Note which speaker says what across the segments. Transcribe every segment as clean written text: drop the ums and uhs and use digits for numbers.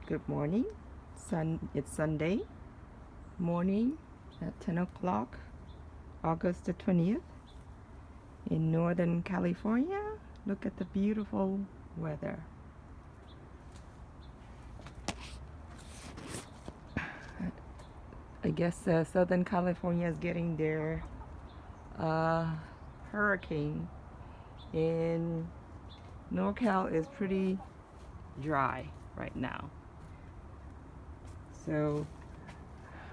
Speaker 1: Good morning. It's Sunday morning at 10 o'clock, August the 20th, in Northern California. Look at the beautiful weather. I guess Southern California is getting their uh, hurricane, and NorCal is pretty dry right now. So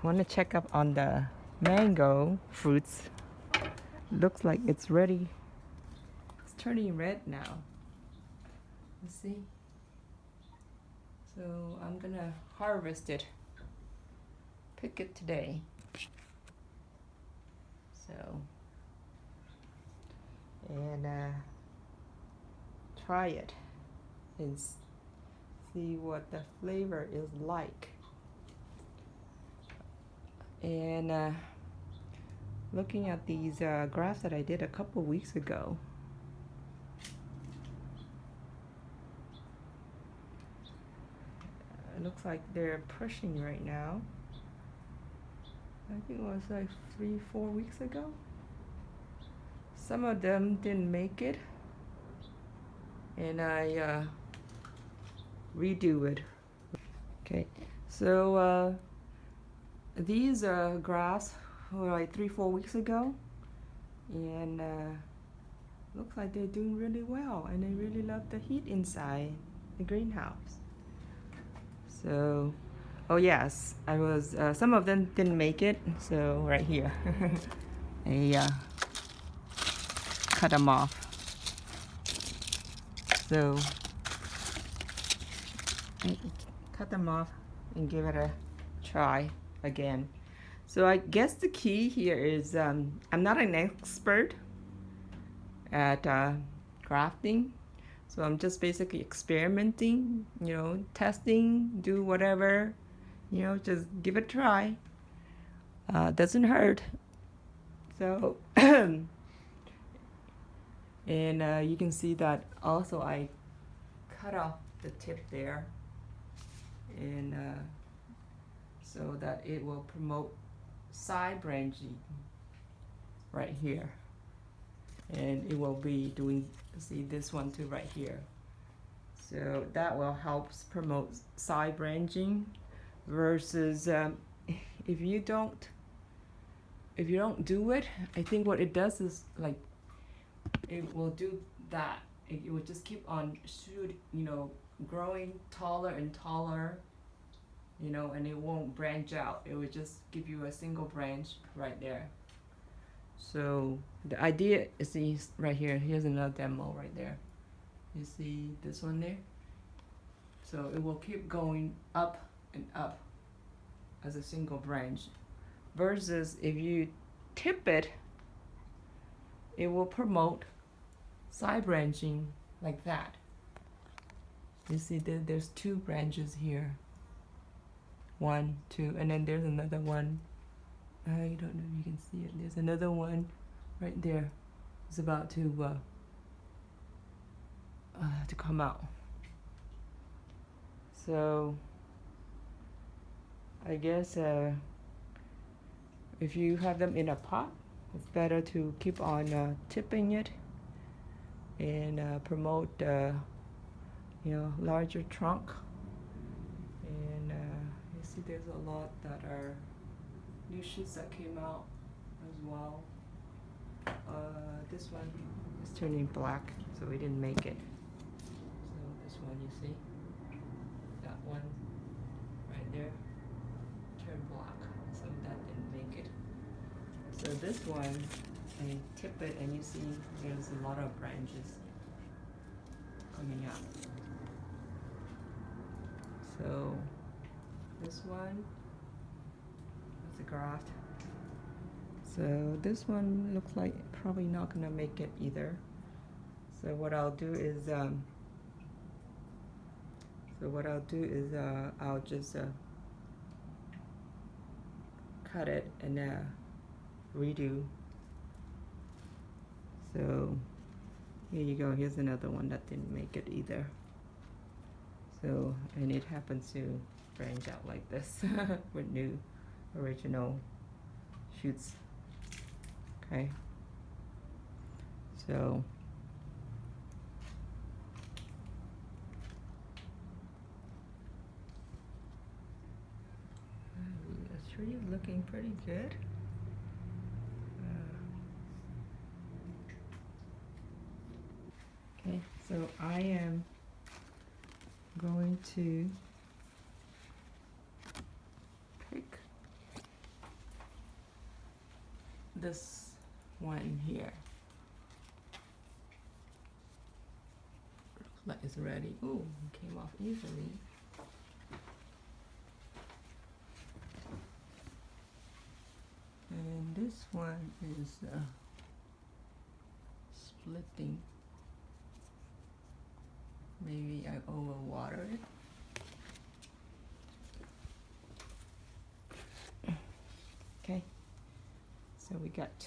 Speaker 1: I want to check up on the mango fruits. Looks like it's ready. It's turning red now. You see? So I'm gonna harvest it, pick it today. So, and try it and see what the flavor is like. And looking at these graphs that I did a couple weeks ago, it looks like they're pushing right now. I think it was like 3-4 weeks ago. Some of them didn't make it, and I redo it. Okay, so these graphs were like 3-4 weeks ago, and looks like they're doing really well, and they really love the heat inside the greenhouse. So, oh yes, I was some of them didn't make it, so right here I cut them off. So I cut them off and give it a try again. So I guess the key here is I'm not an expert at grafting, so I'm just basically experimenting, testing, do whatever, just give it a try. Doesn't hurt. So and you can see that also I cut off the tip there, and so that it will promote side branching right here, and it will be doing, see this one too right here, so that will help promote side branching versus if you don't do it, I think what it does is like it will do that, it will just keep on growing taller and taller, and it won't branch out. It will just give you a single branch right there. So the idea is, see right here, here's another demo right there. You see this one there? So it will keep going up and up as a single branch. Versus if you tip it, it will promote side branching like that. You see there's 2 branches here. 1, 2, and then there's another one. I don't know if you can see it. There's another one right there. It's about to come out. So I guess if you have them in a pot, it's better to keep on tipping it and promote larger trunk. And you see there's a lot that are new shoots that came out as well. This one is turning black, so we didn't make it. So this one, you see, that one right there turned black, so that didn't make it. So this one, I tip it, and you see there's a lot of branches coming out. So this one is a graft. So this one looks like probably not gonna make it either. So what I'll do is I'll just cut it and redo. So here you go. Here's another one that didn't make it either. So, and it happens to branch out like this with new original shoots. Okay. So the tree is looking pretty good. Okay, so I am going to pick this one here. Looks like it's ready. Ooh, it came off easily. And this one is splitting. Maybe I overwater it. Okay, so we got two.